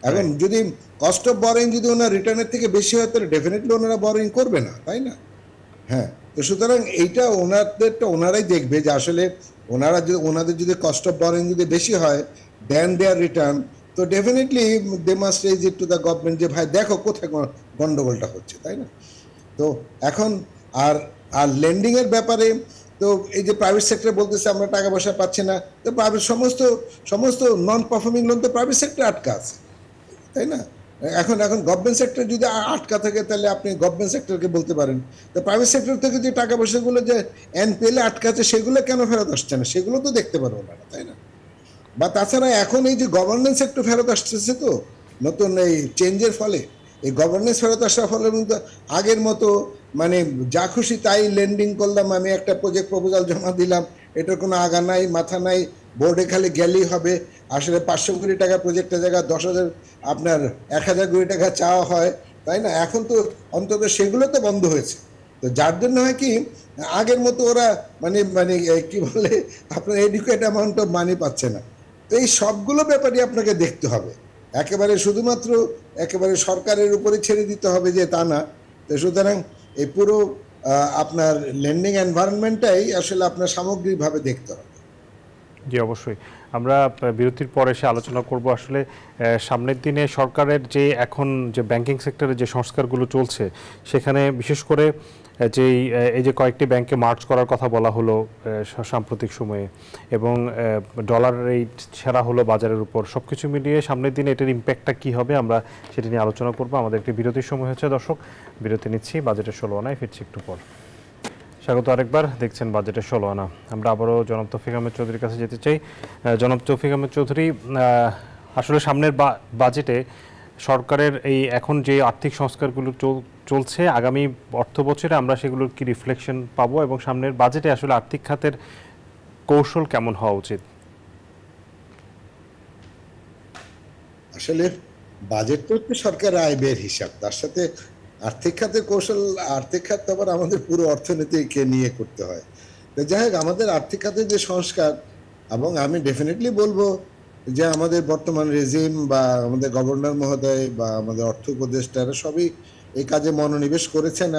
এখন যদি কস্ট অফ বরোয়িং যদি ওনার রিটার্নের থেকে বেশি হয়, তাহলে ডেফিনেটলি ওনারা বরোয়িং করবে না, তাই না? হ্যাঁ, তো সুতরাং এইটা ওনারাই দেখবে যে আসলে ওনাদের যদি কস্ট অফ বরোয়িং যদি বেশি হয় দেন দেয়ার রিটার্ন, তো definitely they must raise it to the government যে ভাই দেখো কোথায় গন্ডগোলটা হচ্ছে, তাই না? তো এখন আর লেন্ডিং এর ব্যাপারে তো এই যে প্রাইভেট সেক্টর বলতেছে আমরা টাকা পয়সা পাচ্ছি না, তো প্রাইভেট সমস্ত নন পারফর্মিং লোন তো প্রাইভেট সেক্টর আটকা আছে, তাই না? এখন গভর্নমেন্ট সেক্টর যদি আটকা থাকে তাহলে আপনি গভর্নমেন্ট সেক্টরকে বলতে পারেন। তো প্রাইভেট সেক্টর থেকে যে টাকা পয়সাগুলো যে এনপিএলে আটকা আছে সেগুলো কেন ফেরত আসছে না, সেগুলো তো দেখতে পারবো না, তাই না? বা তাছাড়া এখন এই যে গভর্নেন্স একটু ফেরত আসতেছে, তো নতুন এই চেঞ্জের ফলে এই গভর্নেন্স ফেরত আসার ফলে কিন্তু আগের মতো মানে যা খুশি তাই লেন্ডিং করলাম, আমি একটা প্রজেক্ট প্রপোজাল জমা দিলাম, এটার কোনো আগা নাই মাথা নাই, বোর্ডে খালি গেলেই হবে। আসলে 500 কোটি টাকা প্রজেক্টের জায়গায় 10,000 কোটি টাকা চাওয়া হয়, তাই না? এখন তো অন্তত সেগুলো তো বন্ধ হয়েছে। তো যার জন্য হয় কি আগের মতো ওরা মানে মানে কি বলে আপনার এডুকেট অ্যামাউন্ট অফ মানি পাচ্ছে না। তো এই সবগুলো ব্যাপারই আপনাকে দেখতে হবে, একেবারে শুধুমাত্র একেবারে সরকারের উপরে ছেড়ে দিতে হবে যে তা না। তো সুতরাং এই পুরো আপনার লেন্ডিং এনভায়রনমেন্টটাই আসলে আপনার সামগ্রিকভাবে দেখতে হবে। জি অবশ্যই, আমরা বিরতির পর এসে আলোচনা করব আসলে সামনের দিনে সরকারের যে এখন যে ব্যাংকিং সেক্টরে যে সংস্কারগুলো চলছে সেখানে বিশেষ করে যেই এই যে কয়েকটি ব্যাংকে মার্চ করার কথা বলা হলো সাম্প্রতিক সময়ে এবং ডলার রেট ছাড়া হলো বাজারের উপর, সব কিছু মিলিয়ে সামনের দিনে এটার ইম্প্যাক্টটা কী হবে আমরা সেটা নিয়ে আলোচনা করব। আমাদের একটি বিরতির সময় হচ্ছে দর্শক, বিরতি নিচ্ছি, বাজেটের 16 আনায় ফিরছি একটু পর। স্বাগত আরেকবার, দেখছেন বাজেটের 16 আনা। আমরা আবারও জনাব তৌফিক আহমেদ চৌধুরীর কাছে যেতে চাই। জনাব তৌফিক আহমেদ চৌধুরী, আসলে সামনের বাজেটে সরকারের এই এখন যে আর্থিক সংস্কারগুলো চলছে আগামী অর্থ বছরে আমরা সেগুলোর কি রিফ্লেকশন পাবো এবং সামনের বাজেটে আসলে আর্থিক খাতের কৌশল কেমন হওয়া উচিত? আসলে বাজেট তো হচ্ছে সরকার আয় ব্যয়ের হিসাব, তার সাথে আর্থিক খাতের কৌশল, আর্থিক খাত আবার আমাদের পুরো অর্থনীতিকে নিয়ে করতে হয়। তো যাই হোক, আমাদের আর্থিক খাতের যে সংস্কার, এবং আমি ডেফিনেটলি বলবো যে আমাদের বর্তমান রেজিম বা আমাদের গভর্নর মহোদয় বা আমাদের অর্থ উপদেষ্টারা সবই এই কাজে মনোনিবেশ করেছেন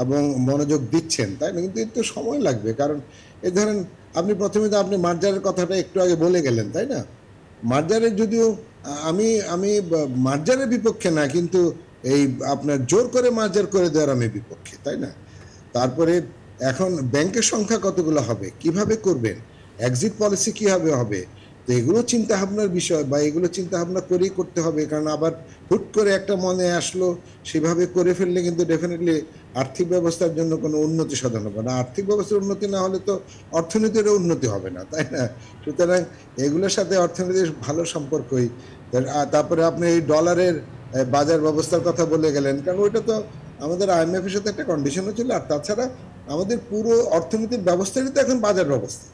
এবং মনোযোগ দিচ্ছেন, তাই না? কিন্তু একটু সময় লাগবে, কারণ এই ধরেন আপনি প্রথমে তো আপনি মার্জারের কথাটা একটু আগে বলে গেলেন, তাই না? মার্জারের যদিও আমি মার্জারের বিপক্ষে না, কিন্তু এই আপনার জোর করে মার্জার করে দেওয়ার আমি বিপক্ষে, তাই না? তারপরে এখন ব্যাংকের সংখ্যা কতগুলো হবে, কিভাবে করবেন, এক্সিট পলিসি কিভাবে হবে, তো এগুলো চিন্তা ভাবনার বিষয় বা এগুলো চিন্তা ভাবনা করেই করতে হবে। কারণ আবার হুট করে একটা মনে আসলো সেভাবে করে ফেললে কিন্তু ডেফিনেটলি আর্থিক ব্যবস্থার জন্য কোনো উন্নতি সাধন হবে না। আর্থিক ব্যবস্থার উন্নতি না হলে তো অর্থনীতিরও উন্নতি হবে না, তাই না? সুতরাং এগুলোর সাথে অর্থনীতির ভালো সম্পর্কই। তারপরে আপনি এই ডলারের বাজার ব্যবস্থার কথা বলে গেলেন, কারণ ওইটা তো আমাদের IMF এর সাথে একটা কন্ডিশনও ছিল, আর তাছাড়া আমাদের পুরো অর্থনীতির ব্যবস্থারই তো এখন বাজার ব্যবস্থা।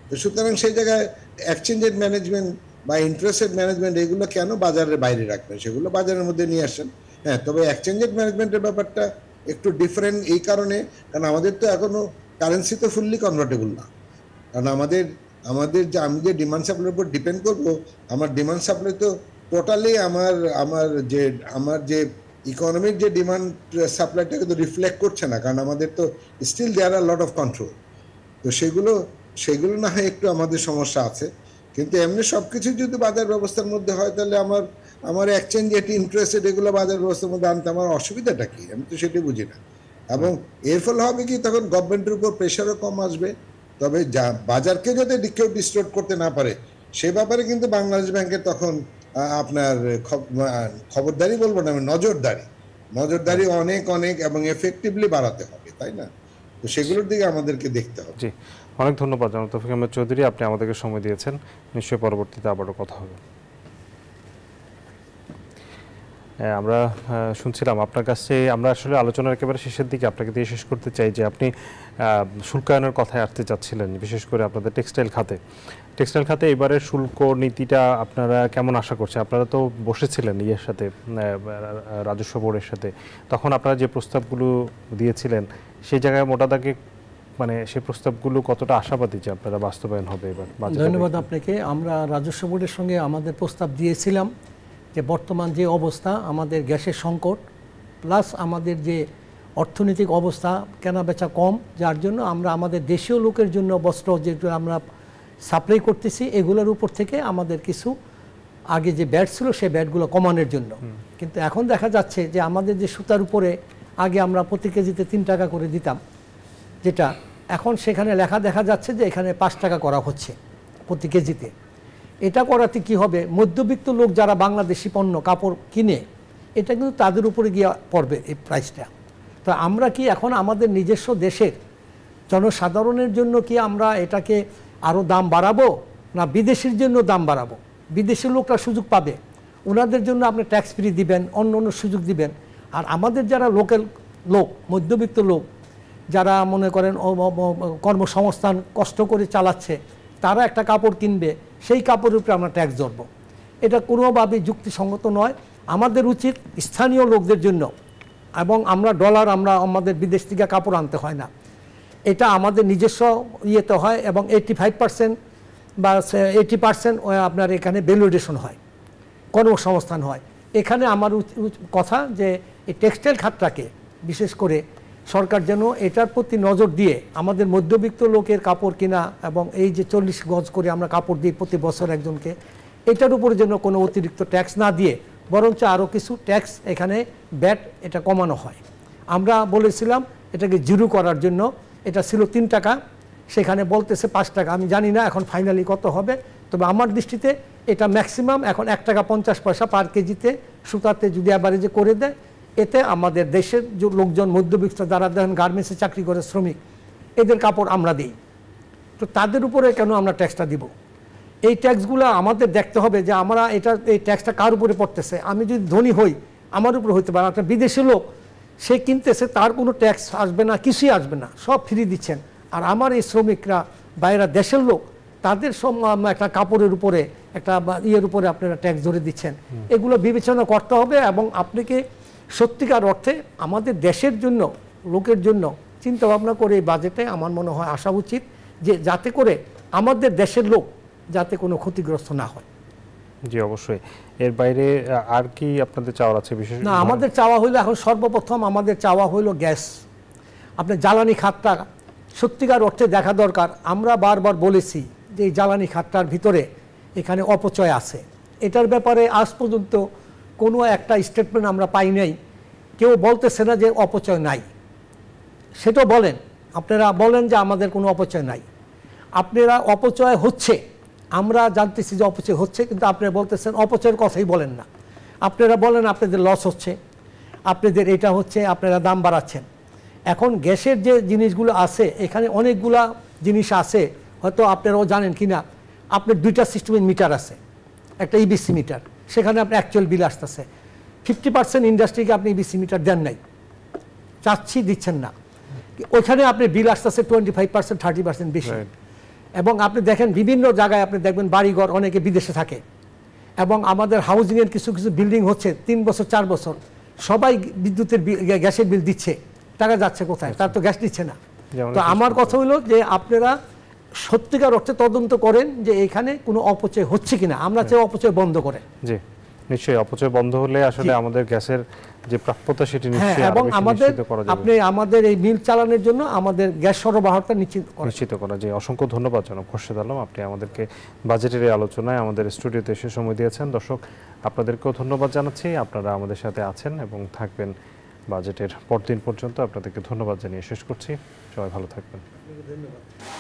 তো সুতরাং সেই জায়গায় এক্সচেঞ্জ রেট ম্যানেজমেন্ট বা ইন্টারেস্ট রেট ম্যানেজমেন্ট এগুলো কেন বাজারের বাইরে রাখবেন, সেগুলো বাজারের মধ্যে নিয়ে আসেন। হ্যাঁ, তবে এক্সচেঞ্জ রেট ম্যানেজমেন্টের ব্যাপারটা একটু ডিফারেন্ট এই কারণে, কারণ আমাদের তো এখনো কারেন্সি তো ফুললি কনভার্টেবল না। কারণ আমাদের যে আমি যে ডিমান্ড সাপ্লাইয়ের উপর ডিপেন্ড করবো, আমার ডিমান্ড সাপ্লাই তো টোটালি আমার যে ইকোনমির যে ডিমান্ড সাপ্লাইটা কিন্তু রিফ্লেক্ট করছে না, কারণ আমাদের তো still there are lot of control. তো সেগুলো না হয় একটু আমাদের সমস্যা আছে, কিন্তু এমনি সবকিছু যদি বাজার ব্যবস্থার মধ্যে হয় তাহলে আমার এক্সচেঞ্জ রেট, ইন্টারেস্ট রেট এগুলো বাজার ব্যবস্থার মধ্যে আনতে আমার অসুবিধাটা কি, আমি তো সেটাই বুঝি না। এবং এর ফলে হবে কি, তখন গভর্নমেন্টের উপর প্রেশারও কম আসবে। তবে বাজারকে যদি কেউ ডিস্টোর্ট করতে না পারে সে ব্যাপারে কিন্তু বাংলাদেশ ব্যাংকের তখন আপনার খবরদারি বলবো না, নজরদারি অনেক এবং এফেক্টিভলি বাড়াতে হবে, তাই না? তো সেগুলোর দিকে আমাদেরকে দেখতে হবে। জি, অনেক ধন্যবাদ জনাব তৌফিক আহমেদ চৌধুরী, আপনি আমাদেরকে সময় দিয়েছেন। নিশ্চয়ই পরবর্তীতে আবারও কথা হবে। আমরা শুনছিলাম আপনার কাছে, আমরা আসলে আলোচনার একেবারে শেষের দিকে আপনাকে দিয়ে শেষ করতে চাই যে আপনি শুল্কায়নের কথায় আসতে চাচ্ছিলেন, বিশেষ করে আপনাদের টেক্সটাইল খাতে এবারের শুল্ক নীতিটা আপনারা কেমন আশা করছেন? আপনারা তো বসেছিলেন ইয়ের সাথে, রাজস্ব বোর্ডের সাথে, তখন আপনারা যে প্রস্তাবগুলো দিয়েছিলেন সেই জায়গায় মোটা দাগে মানে সেই প্রস্তাবগুলো কতটা আশাবাদী যে আপনারা বাস্তবায়ন হবে এবার? ধন্যবাদ আপনাকে। আমরা রাজস্ব বোর্ডের সঙ্গে আমাদের প্রস্তাব দিয়েছিলাম যে বর্তমান যে অবস্থা, আমাদের গ্যাসের সংকট প্লাস আমাদের যে অর্থনৈতিক অবস্থা, কেনাবেচা কম, যার জন্য আমরা আমাদের দেশীয় লোকের জন্য বস্ত্র যেগুলো আমরা সাপ্লাই করতেছি এগুলোর উপর থেকে আমাদের কিছু আগে যে ব্যাট ছিল সেই ব্যাটগুলো কমানোর জন্য। কিন্তু এখন দেখা যাচ্ছে যে আমাদের যে সুতার উপরে আগে আমরা প্রতি কেজিতে 3 টাকা করে দিতাম, যেটা এখন সেখানে লেখা দেখা যাচ্ছে যে এখানে 5 টাকা করা হচ্ছে প্রতি কেজিতে। এটা করাতে কি হবে, মধ্যবিত্ত লোক যারা বাংলাদেশি পণ্য কাপড় কিনে এটা কিন্তু তাদের উপরে গিয়ে পড়বে এই প্রাইসটা। তো আমরা কি এখন আমাদের নিজস্ব দেশের জনসাধারণের জন্য কি আমরা এটাকে আরও দাম বাড়াবো, না বিদেশির জন্য দাম বাড়াবো? বিদেশি লোকরা সুযোগ পাবে, ওনাদের জন্য আপনি ট্যাক্স ফ্রি দিবেন, অন্য সুযোগ দিবেন। আর আমাদের যারা লোকাল লোক, মধ্যবিত্ত লোক যারা মনে করেন কর্মসংস্থান কষ্ট করে চালাচ্ছে, তারা একটা কাপড় কিনবে, সেই কাপড়ের উপরে আমরা ট্যাক্স ধরবো। এটা কোনোভাবেই যুক্তিসঙ্গত নয়। আমাদের উচিত স্থানীয় লোকদের জন্য এবং আমরা ডলার আমরা আমাদের বিদেশ থেকে কাপড় আনতে হয় না, এটা আমাদের নিজস্ব ইয়েতে হয় এবং 85% বা 80% আপনার এখানে ভ্যালুডেশন হয়, কর্মসংস্থান হয়। এখানে আমার কথা যে এই টেক্সটাইল খাতটাকে বিশেষ করে সরকার যেন এটার প্রতি নজর দিয়ে আমাদের মধ্যবিত্ত লোকের কাপড় কিনা এবং এই যে 40 গজ করে আমরা কাপড় দিই প্রতি বছর একজনকে, এটার উপরে যেন কোনো অতিরিক্ত ট্যাক্স না দিয়ে বরঞ্চ আরও কিছু ট্যাক্স এখানে ব্যাট এটা কমানো হয়। আমরা বলেছিলাম এটাকে জিরো করার জন্য, এটা ছিল 3 টাকা, সেখানে বলতেছে 5 টাকা। আমি জানি না এখন ফাইনালি কত হবে, তবে আমার দৃষ্টিতে এটা ম্যাক্সিমাম এখন 1 টাকা 50 পয়সা পার কেজিতে সুতাতে যদি অ্যাভারেজে করে দেয়, এতে আমাদের দেশের যে লোকজন মধ্যবিত্ত যারা দেখেন গার্মেন্টসে চাকরি করে শ্রমিক, এদের কাপড় আমরা দিই, তো তাদের উপরে কেন আমরা ট্যাক্সটা দিব? এই ট্যাক্সগুলো আমাদের দেখতে হবে যে আমরা এই ট্যাক্সটা কার উপরে পড়তেছে। আমি যদি ধনী হই আমার উপরে হইতে পারে, একটা বিদেশি লোক সে কিনতেছে, তার কোনো ট্যাক্স আসবে না, কিছুই আসবে না, সব ফ্রি দিচ্ছেন। আর আমার এই শ্রমিকরা বাইরে দেশের লোক, তাদের সব একটা কাপড়ের উপরে একটা ইয়ের উপরে আপনারা ট্যাক্স ধরে দিচ্ছেন। এগুলো বিবেচনা করতে হবে এবং আপনাকে সত্যিকার অর্থে আমাদের দেশের জন্য, লোকের জন্য চিন্তা ভাবনা করে এই বাজেটে আমার মনে হয় আসা উচিত, যে যাতে করে আমাদের দেশের লোক যাতে কোনো ক্ষতিগ্রস্ত না হয়। জি অবশ্যই। এর বাইরে আর কি আপনাদের চাওয়ার আছে বিশেষ? না, আমাদের চাওয়া হইলো এখন সর্বপ্রথম আমাদের চাওয়া হইলো গ্যাস। আপনার জ্বালানি খাতটা সত্যিকার অর্থে দেখা দরকার। আমরা বারবার বলেছি যে এই জ্বালানি খাতটার ভিতরে এখানে অপচয় আছে, এটার ব্যাপারে আজ পর্যন্ত কোনো একটা স্টেটমেন্ট আমরা পাই নাই। কেউ বলতেছে না যে অপচয় নাই, সেটাও বলেন, আপনারা বলেন যে আমাদের কোনো অপচয় নাই। আপনারা অপচয় হচ্ছে, আমরা জানতেছি যে অপচয় হচ্ছে, কিন্তু আপনারা বলতেছেন অপচয়ের কথাই বলেন না। আপনারা বলেন আপনাদের লস হচ্ছে, আপনাদের এটা হচ্ছে, আপনারা দাম বাড়াচ্ছেন। এখন গ্যাসের যে জিনিসগুলো আছে এখানে অনেকগুলা জিনিস আছে, হয়তো আপনারাও জানেন কি না। আপনার 2টা সিস্টেমের মিটার আছে, একটা ইবিসি মিটার, সেখানে আপনার অ্যাকচুয়াল বিল আসতেছে। 50% ইন্ডাস্ট্রিকে আপনি ইবিসি মিটার দেন নাই, চাচ্ছি দিচ্ছেন না, ওইখানে আপনি বিল আসতেছে 25% 30% বেশি। এবং আপনি দেখেন বিভিন্ন জায়গায় আপনি দেখবেন বাড়িঘর অনেকে বিদেশে থাকে, এবং আমাদের হাউজিংয়ের কিছু কিছু বিল্ডিং হচ্ছে 3 বছর 4 বছর, সবাই বিদ্যুতের গ্যাসের বিল দিচ্ছে, টাকা যাচ্ছে কোথায়? তার তো গ্যাস দিচ্ছে না। তো আমার কথা হলো যে আপনারা সত্যিকার অর্থে তদন্ত করেন যে এখানে কোনো অপচয় হচ্ছে কিনা, আমরা চাই অপচয় বন্ধ করেন। জি নিশ্চয়ই, অপচয় বন্ধ হলে আসলে আমাদের গ্যাসের যে প্রাপ্যতা সেটি নিশ্চয়ই এবং আমাদের আপনি আমাদের এই মিল চালানোর জন্য আমাদের গ্যাস সরবরাহটা নিশ্চিত করা। যে অসংখ্য ধন্যবাদ জনাব খোরশেদ আলম, আপনি আমাদেরকে বাজেটের এই আলোচনায় আমাদের স্টুডিওতে এসে সময় দিয়েছেন। দর্শক আপনাদেরকেও ধন্যবাদ জানাচ্ছি, আপনারা আমাদের সাথে আছেন এবং থাকবেন বাজেটের পরদিন পর্যন্ত। আপনাদেরকে ধন্যবাদ জানিয়ে শেষ করছি, সবাই ভালো থাকবেন। ধন্যবাদ।